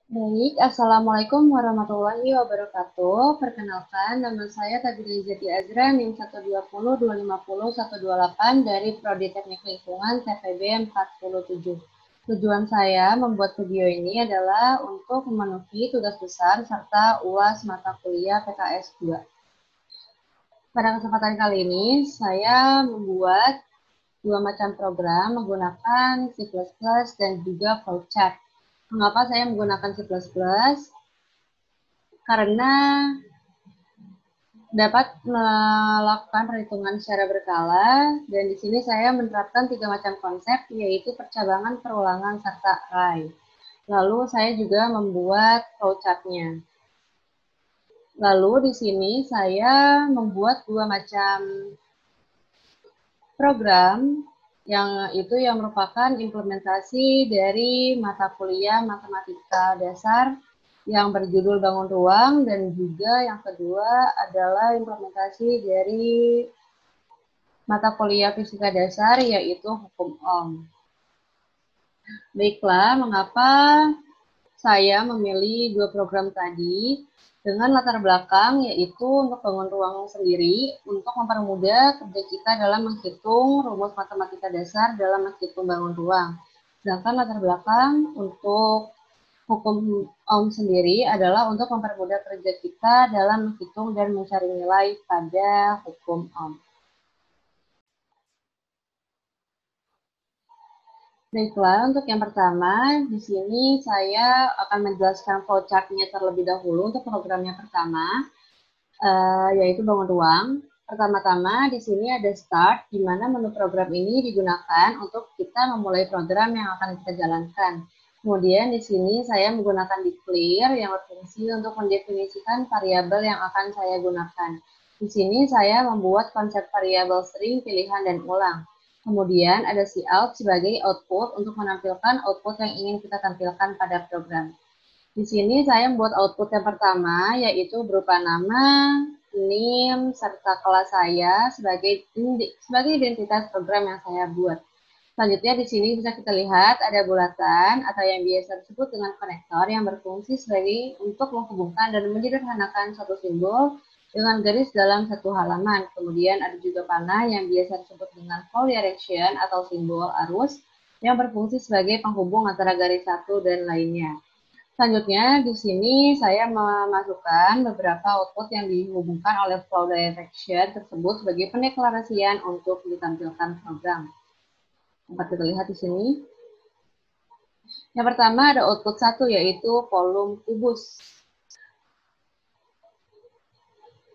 Baik, Assalamualaikum warahmatullahi wabarakatuh. Perkenalkan, nama saya Tabila Izati Azra, NIM 120-250-128 dari Prodi Teknik Lingkungan TPB 47. Tujuan saya membuat video ini adalah untuk memenuhi tugas besar serta UAS mata kuliah PKS 2. Pada kesempatan kali ini, saya membuat dua macam program menggunakan C++ dan juga flowchart. Mengapa saya menggunakan C++? Karena dapat melakukan perhitungan secara berkala, dan di sini saya menerapkan 3 macam konsep, yaitu percabangan, perulangan, serta array. Lalu saya juga membuat flowchart-nya. Lalu di sini saya membuat 2 macam program yang merupakan implementasi dari mata kuliah matematika dasar yang berjudul Bangun Ruang, dan juga yang kedua adalah implementasi dari mata kuliah fisika dasar yaitu Hukum Ohm. Baiklah, mengapa saya memilih dua program tadi dengan latar belakang yaitu untuk bangun ruang sendiri untuk mempermudah kerja kita dalam menghitung rumus matematika dasar dalam menghitung bangun ruang. Sedangkan latar belakang untuk hukum Ohm sendiri adalah untuk mempermudah kerja kita dalam menghitung dan mencari nilai pada hukum Ohm. Baiklah, untuk yang pertama, di sini saya akan menjelaskan flowchart-nya terlebih dahulu untuk programnya pertama, yaitu bangun ruang. Pertama-tama, di sini ada start, di mana menu program ini digunakan untuk kita memulai program yang akan kita jalankan. Kemudian di sini saya menggunakan declare yang berfungsi untuk mendefinisikan variabel yang akan saya gunakan. Di sini saya membuat konsep variabel string, pilihan, dan ulang. Kemudian ada cout sebagai output untuk menampilkan output yang ingin kita tampilkan pada program. Di sini saya membuat output yang pertama, yaitu berupa nama, NIM, serta kelas saya sebagai identitas program yang saya buat. Selanjutnya di sini bisa kita lihat ada bulatan atau yang biasa disebut dengan konektor yang berfungsi sebagai untuk menghubungkan dan menyederhanakan satu simbol dengan garis dalam satu halaman. Kemudian ada juga panah yang biasa disebut dengan flow direction atau simbol arus yang berfungsi sebagai penghubung antara garis satu dan lainnya. Selanjutnya di sini saya memasukkan beberapa output yang dihubungkan oleh flow direction tersebut sebagai pendeklarasian untuk ditampilkan program. Dapat kita lihat di sini. Yang pertama ada output 1 yaitu volume kubus.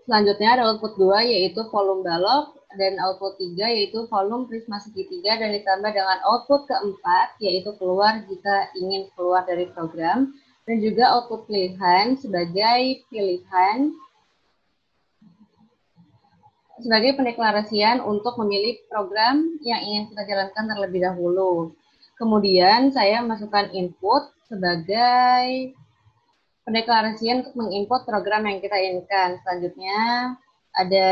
Selanjutnya ada output 2 yaitu volume balok, dan output 3 yaitu volume prisma segitiga, dan ditambah dengan output keempat yaitu keluar jika ingin keluar dari program, dan juga output pilihan sebagai pilihan sebagai pendeklarasian untuk memilih program yang ingin kita jalankan terlebih dahulu. Kemudian saya masukkan input sebagai pendeklarasian untuk menginput program yang kita inginkan. Selanjutnya ada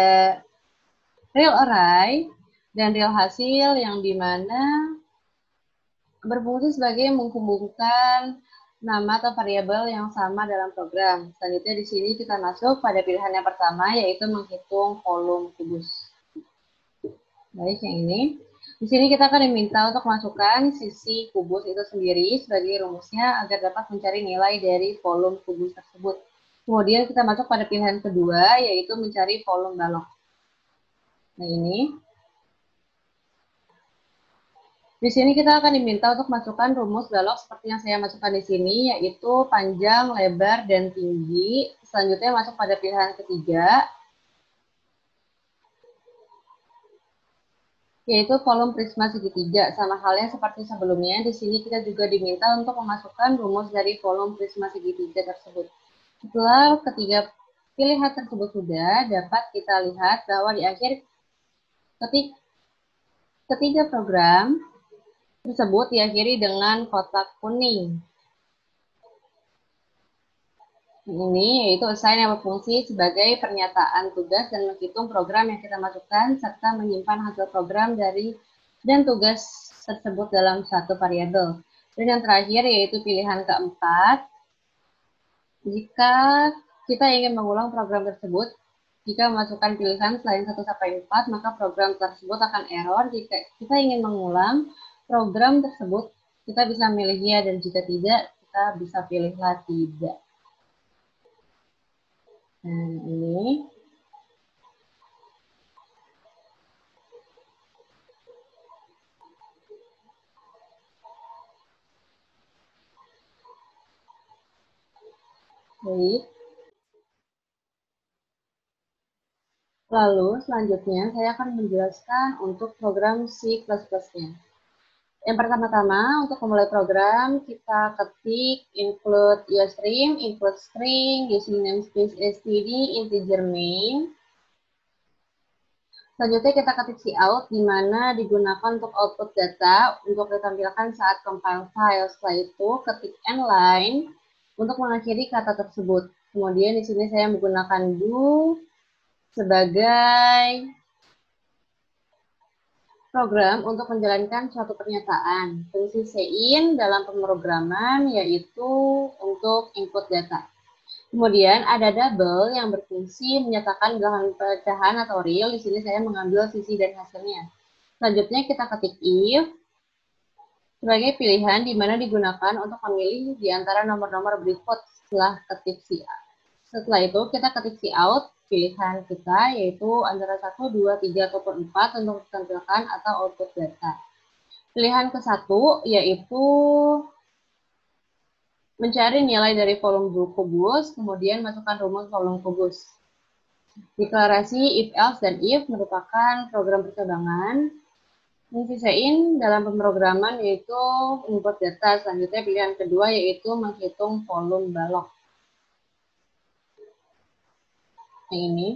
real array dan real hasil yang dimana berfungsi sebagai menghubungkan nama atau variabel yang sama dalam program. Selanjutnya di sini kita masuk pada pilihan yang pertama yaitu menghitung volume kubus. Baik, yang ini. Di sini kita akan diminta untuk masukkan sisi kubus itu sendiri sebagai rumusnya agar dapat mencari nilai dari volume kubus tersebut. Kemudian kita masuk pada pilihan kedua yaitu mencari volume balok. Nah, ini. Di sini kita akan diminta untuk masukkan rumus balok seperti yang saya masukkan di sini, yaitu panjang, lebar, dan tinggi. Selanjutnya masuk pada pilihan ketiga, yaitu volume prisma segitiga. Sama halnya seperti sebelumnya, di sini kita juga diminta untuk memasukkan rumus dari volume prisma segitiga tersebut. Setelah ketiga pilihan tersebut sudah, dapat kita lihat bahwa di akhir ketiga program tersebut diakhiri dengan kotak kuning. Ini yaitu assign yang berfungsi sebagai pernyataan tugas dan menghitung program yang kita masukkan serta menyimpan hasil program dan tugas tersebut dalam satu variabel. Dan yang terakhir yaitu pilihan keempat Jika kita ingin mengulang program tersebut, jika memasukkan pilihan selain 1 sampai 4, maka program tersebut akan error. Jika kita ingin mengulang program tersebut, kita bisa memilih ya, dan jika tidak, kita bisa pilihlah tidak. Nah, ini. Baik. Lalu, selanjutnya saya akan menjelaskan untuk program C++-nya. Yang pertama-tama, untuk memulai program, kita ketik include USTREAM, include string, using namespace std, integer main. Selanjutnya kita ketik cout, di mana digunakan untuk output data untuk ditampilkan saat compile file. Setelah itu, ketik endline untuk mengakhiri kata tersebut. Kemudian di sini saya menggunakan do sebagai program untuk menjalankan suatu pernyataan. Fungsi cin dalam pemrograman yaitu untuk input data. Kemudian ada double yang berfungsi menyatakan bilangan pecahan atau real. Di sini saya mengambil sisi dan hasilnya. Selanjutnya kita ketik if sebagai pilihan di mana digunakan untuk memilih di antara nomor-nomor berikut setelah ketik cout. Setelah itu kita ketik cout pilihan kita yaitu antara 1, 2, 3, ataupun 4 untuk ditampilkan atau output data. Pilihan ke-1 yaitu mencari nilai dari volume kubus, kemudian masukkan rumus volume kubus. Deklarasi if, else, dan if merupakan program percobangan. Fungsi cin dalam pemrograman yaitu input data. Selanjutnya pilihan kedua yaitu menghitung volume balok. Yang ini.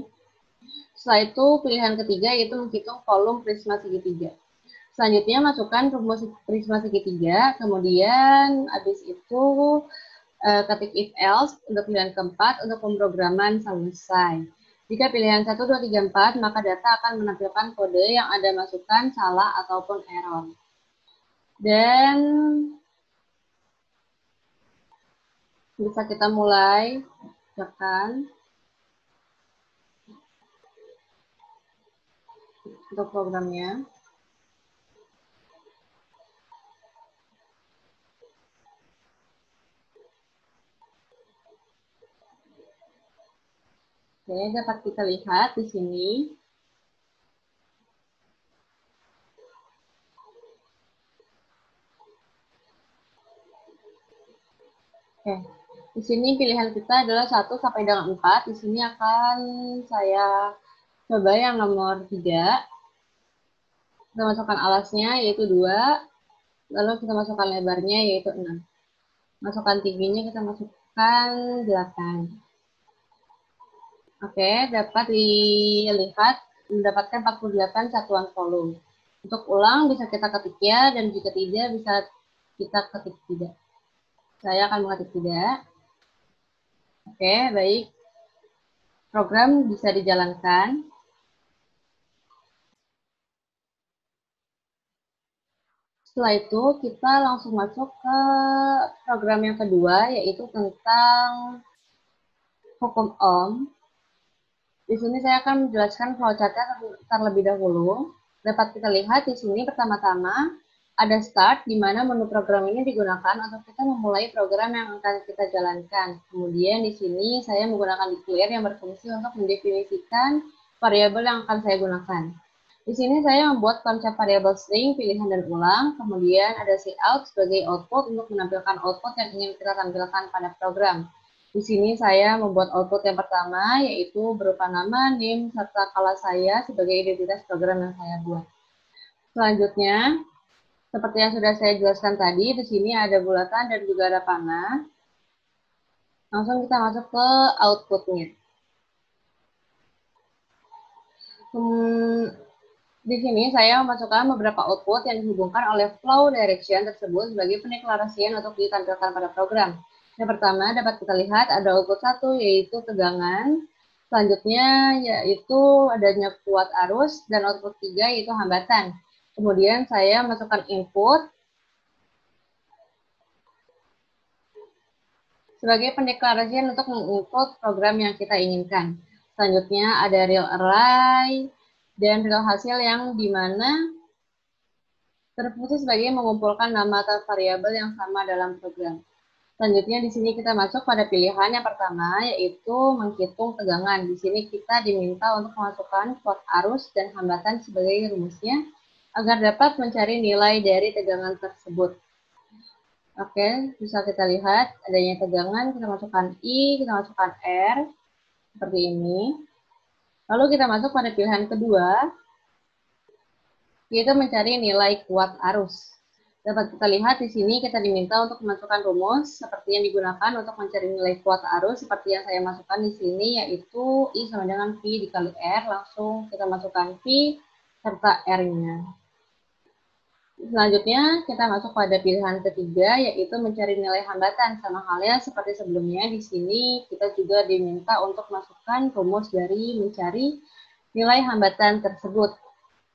Setelah itu pilihan ketiga yaitu menghitung volume prisma segitiga. Selanjutnya masukkan rumus prisma segitiga, kemudian habis itu ketik if else untuk pilihan keempat untuk pemrograman selesai. Jika pilihan 1, 2, 3, 4, maka data akan menampilkan kode yang Anda masukkan salah ataupun error. Dan bisa kita mulai tekan untuk programnya. Oke, dapat kita lihat di sini. Oke, di sini pilihan kita adalah 1 sampai dengan 4. Di sini akan saya coba yang nomor 3. Kita masukkan alasnya yaitu 2. Lalu kita masukkan lebarnya yaitu 6. Masukkan tingginya kita masukkan 8. Oke, dapat dilihat mendapatkan 48 satuan volume. Untuk ulang bisa kita ketik ya, dan jika tidak bisa kita ketik tidak. Saya akan mengetik tidak. Oke, baik. Program bisa dijalankan. Setelah itu kita langsung masuk ke program yang kedua, yaitu tentang hukum Ohm. Di sini saya akan menjelaskan flowchart-nya terlebih dahulu. Dapat kita lihat di sini pertama-tama ada start, di mana menu program ini digunakan untuk kita memulai program yang akan kita jalankan. Kemudian di sini saya menggunakan declare yang berfungsi untuk mendefinisikan variabel yang akan saya gunakan. Di sini saya membuat konsep variabel string, pilihan dan ulang. Kemudian ada cout sebagai output untuk menampilkan output yang ingin kita tampilkan pada program. Di sini saya membuat output yang pertama, yaitu berupa nama, name, serta kelas saya sebagai identitas program yang saya buat. Selanjutnya, seperti yang sudah saya jelaskan tadi, di sini ada bulatan dan juga ada panah. Langsung kita masuk ke outputnya. Di sini saya memasukkan beberapa output yang dihubungkan oleh flow direction tersebut sebagai pendeklarasian untuk ditampilkan pada program. Yang pertama dapat kita lihat ada output 1 yaitu tegangan, selanjutnya yaitu adanya kuat arus, dan output 3 yaitu hambatan. Kemudian saya masukkan input sebagai pendeklarasian untuk menginput program yang kita inginkan. Selanjutnya ada real array dan real hasil yang dimana berfungsi sebagai mengumpulkan nama atau variabel yang sama dalam program. Selanjutnya di sini kita masuk pada pilihan yang pertama, yaitu menghitung tegangan. Di sini kita diminta untuk memasukkan kuat arus dan hambatan sebagai rumusnya agar dapat mencari nilai dari tegangan tersebut. Oke, bisa kita lihat adanya tegangan, kita masukkan I, kita masukkan R, seperti ini. Lalu kita masuk pada pilihan kedua, yaitu mencari nilai kuat arus. Dapat kita lihat di sini kita diminta untuk memasukkan rumus seperti yang digunakan untuk mencari nilai kuat arus, seperti yang saya masukkan di sini, yaitu I sama dengan V dikali R, langsung kita masukkan V serta R-nya. Selanjutnya kita masuk pada pilihan ketiga, yaitu mencari nilai hambatan. Sama halnya seperti sebelumnya, di sini kita juga diminta untuk masukkan rumus dari mencari nilai hambatan tersebut.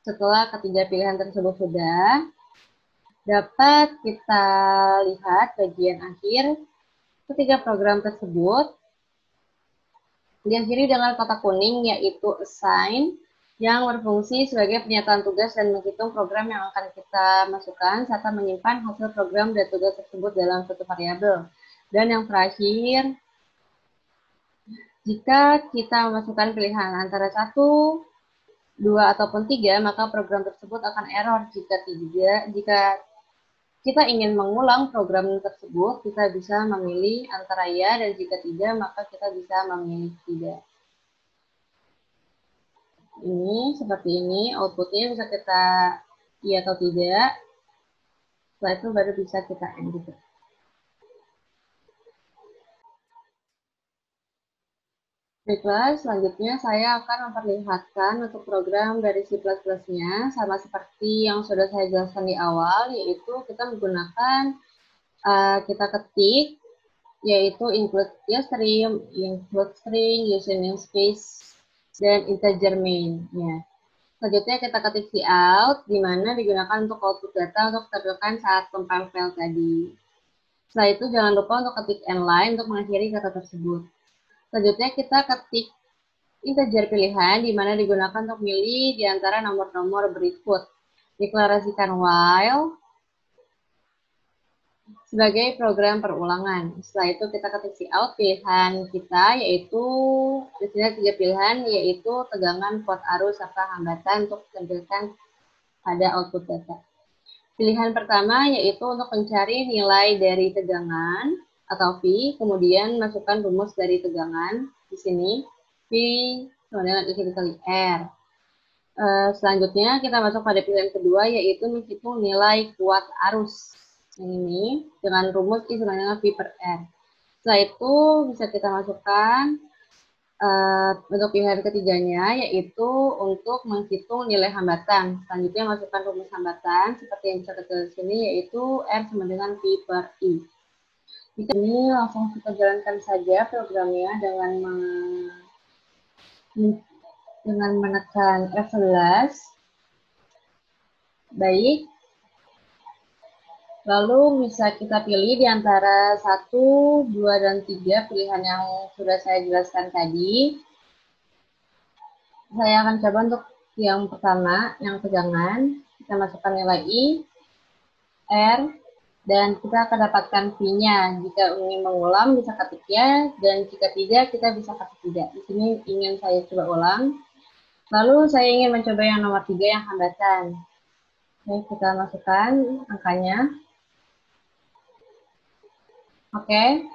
Setelah ketiga pilihan tersebut sudah, dapat kita lihat bagian akhir ketiga program tersebut. Diakhiri dengan kotak kuning, yaitu assign, yang berfungsi sebagai pernyataan tugas dan menghitung program yang akan kita masukkan, serta menyimpan hasil program dan tugas tersebut dalam suatu variabel. Dan yang terakhir, jika kita memasukkan pilihan antara 1, 2, ataupun 3, maka program tersebut akan error. Jika kita ingin mengulang program tersebut, kita bisa memilih antara ya, dan jika tidak, maka kita bisa memilih tidak. Ini seperti ini, outputnya bisa kita iya atau tidak. Setelah itu baru bisa kita end juga. Baiklah, selanjutnya saya akan memperlihatkan untuk program dari C++-nya, sama seperti yang sudah saya jelaskan di awal, yaitu kita menggunakan, kita ketik, yaitu include string, include string, using namespace, dan integer main. Ya. Selanjutnya kita ketik cout, di mana digunakan untuk output data untuk ditampilkan saat compile file tadi. Setelah itu jangan lupa untuk ketik endline untuk mengakhiri kata tersebut. Selanjutnya kita ketik integer pilihan, di mana digunakan untuk milih di antara nomor-nomor berikut. Deklarasikan while sebagai program perulangan. Setelah itu kita ketik cout pilihan kita, yaitu di sini 3 pilihan, yaitu tegangan, kuat arus, serta hambatan untuk ditampilkan pada output data. Pilihan pertama yaitu untuk mencari nilai dari tegangan atau V, kemudian masukkan rumus dari tegangan di sini V sama dengan I dikali R. Selanjutnya kita masuk pada pilihan kedua, yaitu menghitung nilai kuat arus. Ini dengan rumus I sama dengan V per R. Setelah itu bisa kita masukkan untuk pilihan ketiganya, yaitu untuk menghitung nilai hambatan. Selanjutnya masukkan rumus hambatan seperti yang bisa kita lihat di sini, yaitu R sama dengan V per I. Jika ini langsung kita jalankan saja programnya dengan menekan F11. Baik. Lalu bisa kita pilih di antara 1, 2, dan 3 pilihan yang sudah saya jelaskan tadi. Saya akan coba untuk yang pertama, yang tegangan. Kita masukkan nilai I, R, dan kita akan dapatkan V-nya. Jika ingin mengulang, bisa ketik ya, dan jika tidak, kita bisa ketik tidak. Di sini ingin saya coba ulang. Lalu saya ingin mencoba yang nomor 3, yang hambatan. Oke, kita masukkan angkanya. Oke,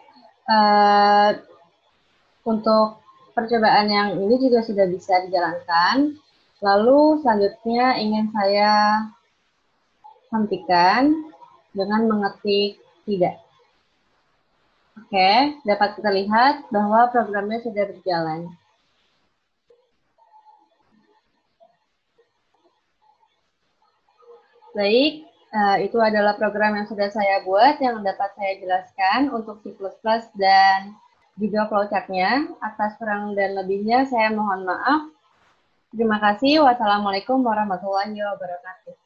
untuk percobaan yang ini juga sudah bisa dijalankan. Lalu selanjutnya ingin saya hentikan dengan mengetik tidak. Oke, dapat kita lihat bahwa programnya sudah berjalan. Baik, itu adalah program yang sudah saya buat yang dapat saya jelaskan untuk C++ dan juga flowchart-nya. Atas kurang dan lebihnya saya mohon maaf. Terima kasih. Wassalamualaikum warahmatullahi wabarakatuh.